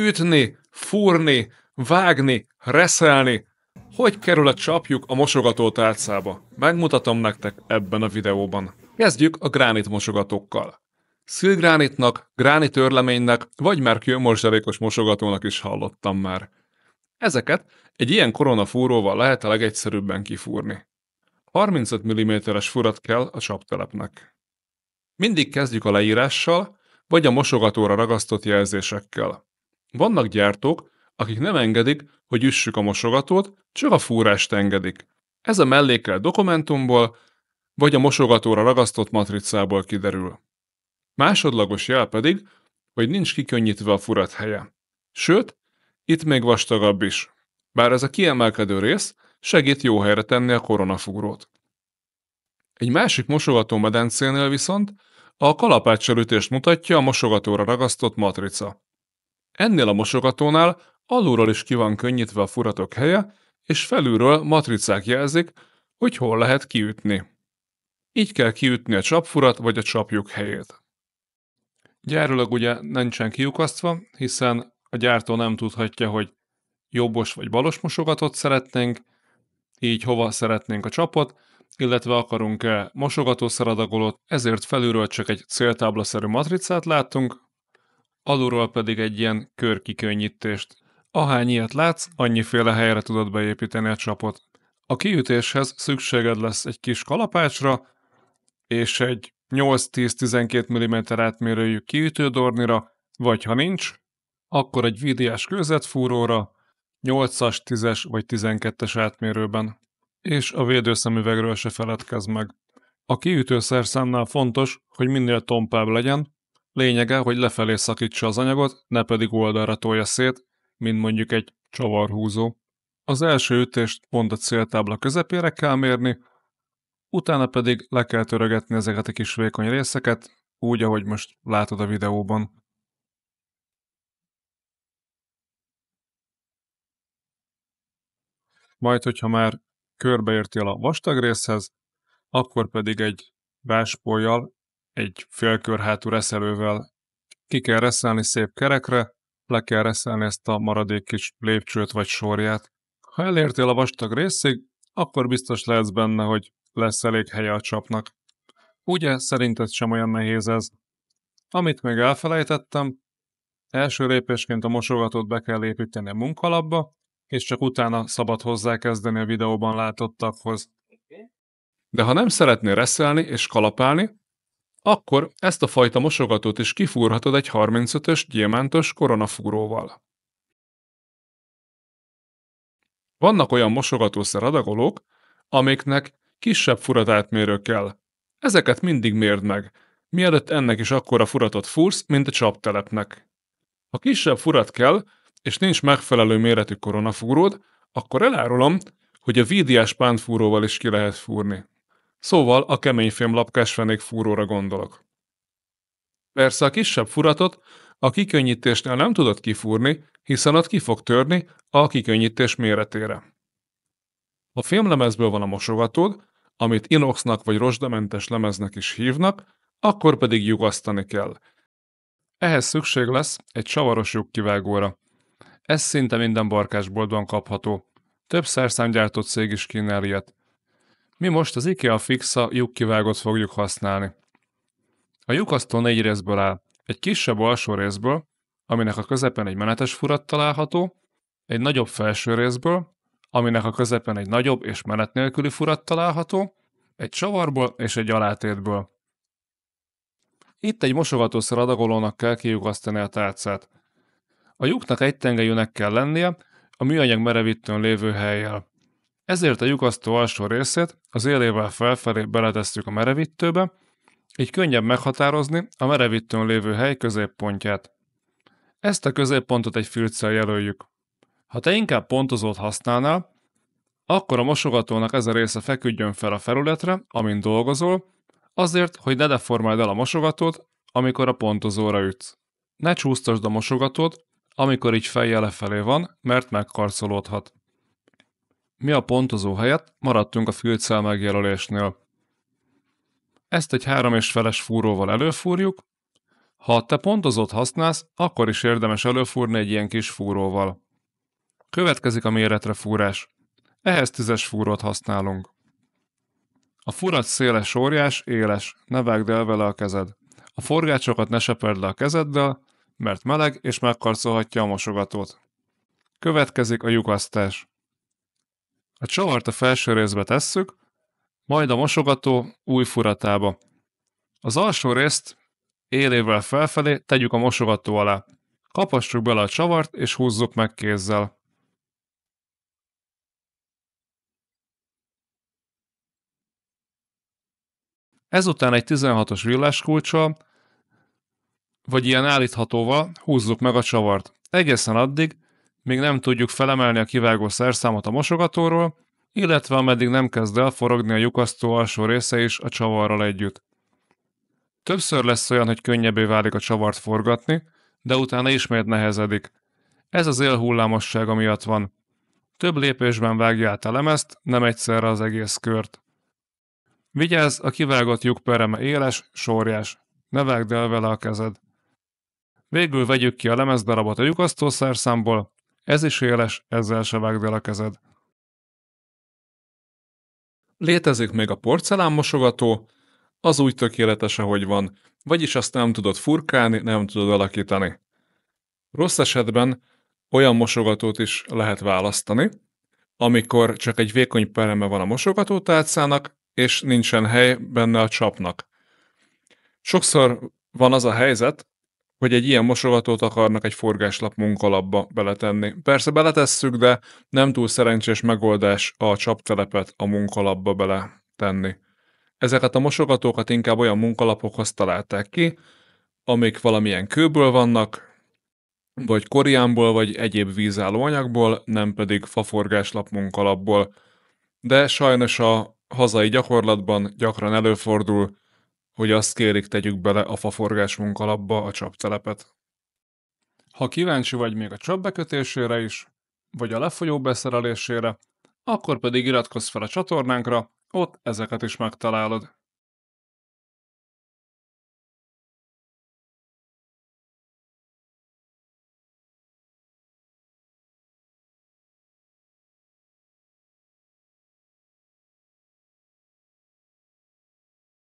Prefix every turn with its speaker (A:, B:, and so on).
A: Ütni, fúrni, vágni, reszelni. Hogy kerül a csapjuk a mosogató tálcába? Megmutatom nektek ebben a videóban. Kezdjük a gránit mosogatókkal. Szilgránitnak, gránit örleménynek, vagy már kőmorzsalékos mosogatónak is hallottam már. Ezeket egy ilyen koronafúróval lehet a legegyszerűbben kifúrni. 35 mm-es furat kell a csaptelepnek. Mindig kezdjük a leírással, vagy a mosogatóra ragasztott jelzésekkel. Vannak gyártók, akik nem engedik, hogy üssük a mosogatót, csak a fúrást engedik. Ez a mellékelt dokumentumból, vagy a mosogatóra ragasztott matricából kiderül. Másodlagos jel pedig, hogy nincs kikönnyítve a furat helye. Sőt, itt még vastagabb is. Bár ez a kiemelkedő rész segít jó helyre tenni a koronafúrót. Egy másik mosogató medencénél viszont a kalapáccsal-ütést mutatja a mosogatóra ragasztott matrica. Ennél a mosogatónál alulról is ki van könnyítve a furatok helye, és felülről matricák jelzik, hogy hol lehet kiütni. Így kell kiütni a csapfurat vagy a csaplyuk helyét. Gyárilag ugye nincsen kiukasztva, hiszen a gyártó nem tudhatja, hogy jobbos vagy balos mosogatót szeretnénk, így hova szeretnénk a csapot, illetve akarunk-e mosogatószeradagolót, ezért felülről csak egy céltáblaszerű matricát látunk, alulról pedig egy ilyen körkikönnyítést. Ahány ilyet látsz, annyiféle helyre tudod beépíteni a csapot. A kiütéshez szükséged lesz egy kis kalapácsra, és egy 8-10-12 mm átmérőjű kiütődornira, vagy ha nincs, akkor egy VDS kőzetfúróra, 8-as, 10-es vagy 12-es átmérőben. És a védőszemüvegről se feledkezz meg. A kiütőszerszámnál fontos, hogy minél tompább legyen, lényege, hogy lefelé szakítsa az anyagot, ne pedig oldalra tolja szét, mint mondjuk egy csavarhúzó. Az első ütést pont a céltábla közepére kell mérni, utána pedig le kell törögetni ezeket a kis vékony részeket, úgy, ahogy most látod a videóban. Majd, hogyha már körbeértél a vastag részhez, akkor pedig egy váspollyal, egy félkörhátú reszelővel ki kell reszelni szép kerekre, le kell reszelni ezt a maradék kis lépcsőt vagy sorját. Ha elértél a vastag részig, akkor biztos lehetsz benne, hogy lesz elég helye a csapnak. Ugye, szerinted sem olyan nehéz ez? Amit még elfelejtettem, első lépésként a mosogatót be kell építeni a munkalapba, és csak utána szabad hozzákezdeni a videóban látottakhoz. De ha nem szeretnél reszelni és kalapálni, akkor ezt a fajta mosogatót is kifúrhatod egy 35-ös gyémántos koronafúróval. Vannak olyan mosogatószeradagolók, amiknek kisebb furatátmérő kell. Ezeket mindig mérd meg, mielőtt ennek is akkora furatot fúrsz, mint a csaptelepnek. Ha kisebb furat kell, és nincs megfelelő méretű koronafúród, akkor elárulom, hogy a VDS pántfúróval is ki lehet fúrni. Szóval a keményfém lapkás fenékfúróra gondolok. Persze a kisebb furatot a kikönnyítésnél nem tudod kifúrni, hiszen ott ki fog törni a kikönnyítés méretére. Ha fémlemezből van a mosogatód, amit inoxnak vagy rozsdamentes lemeznek is hívnak, akkor pedig lyukasztani kell. Ehhez szükség lesz egy savaros lyukkivágóra. Ez szinte minden barkásboltban kapható. Több szerszámgyártó cég is kínál ilyet. Mi most az IKEA Fixa lyukkivágót fogjuk használni. A lyukasztó 4 részből áll. Egy kisebb alsó részből, aminek a közepén egy menetes furat található, egy nagyobb felső részből, aminek a közepén egy nagyobb és menet nélküli furat található, egy csavarból és egy alátétből. Itt egy mosogatószer adagolónak kell kilyukasztani a tálcát. A lyuknak egytengelyűnek kell lennie a műanyag merevítőn lévő hellyel. Ezért a lyukasztó alsó részét az élével felfelé beletesszük a merevítőbe, így könnyebb meghatározni a merevítőn lévő hely középpontját. Ezt a középpontot egy filccel jelöljük. Ha te inkább pontozót használnál, akkor a mosogatónak ez a része feküdjön fel a felületre, amin dolgozol, azért, hogy ne deformáld el a mosogatót, amikor a pontozóra ütsz. Ne csúsztasd a mosogatót, amikor így fejjel lefelé van, mert megkarcolódhat. Mi a pontozó helyett maradtunk a filccel megjelölésnél. Ezt egy 3,5-es fúróval előfúrjuk, Ha te pontozót használsz, akkor is érdemes előfúrni egy ilyen kis fúróval. Következik a méretre fúrás. Ehhez 10-es fúrót használunk. A furat széle sorjás, éles, ne vágd el vele a kezed. A forgácsokat ne seperd le a kezeddel, mert meleg és megkarcolhatja a mosogatót. Következik a lyukasztás. A csavart a felső részbe tesszük, majd a mosogató új furatába. Az alsó részt élével felfelé tegyük a mosogató alá. Kapassuk bele a csavart és húzzuk meg kézzel. Ezután egy 16-os villáskulccsal, vagy ilyen állíthatóval húzzuk meg a csavart. Egészen addig, míg nem tudjuk felemelni a kivágó szerszámot a mosogatóról, illetve ameddig nem kezd el forogni a lyukasztó alsó része is a csavarral együtt. Többször lesz olyan, hogy könnyebbé válik a csavart forgatni, de utána ismét nehezedik. Ez az élhullámossága miatt van. Több lépésben vágja át a lemezt, nem egyszerre az egész kört. Vigyázz, a kivágott lyukpereme éles, sorjás. Ne vágd el vele a kezed. Végül vegyük ki a lemezdarabot a lyukasztószerszámból, ez is éles, ezzel se vágd el a kezed. Létezik még a porcelánmosogató, az úgy tökéletes, ahogy van, vagyis azt nem tudod furkálni, nem tudod alakítani. Rossz esetben olyan mosogatót is lehet választani, amikor csak egy vékony pereme van a mosogatótálcának, és nincsen hely benne a csapnak. Sokszor van az a helyzet, hogy egy ilyen mosogatót akarnak egy forgáslap munkalapba beletenni. Persze beletesszük, de nem túl szerencsés megoldás a csaptelepet a munkalapba beletenni. Ezeket a mosogatókat inkább olyan munkalapokhoz találták ki, amik valamilyen kőből vannak, vagy koriánból, vagy egyéb vízálló anyagból, nem pedig faforgáslap munkalapból. De sajnos a hazai gyakorlatban gyakran előfordul, hogy azt kérik, tegyük bele a faforgás munkalapba a csaptelepet. Ha kíváncsi vagy még a csapbekötésére is, vagy a lefolyó beszerelésére, akkor pedig iratkozz fel a csatornánkra, ott ezeket is megtalálod.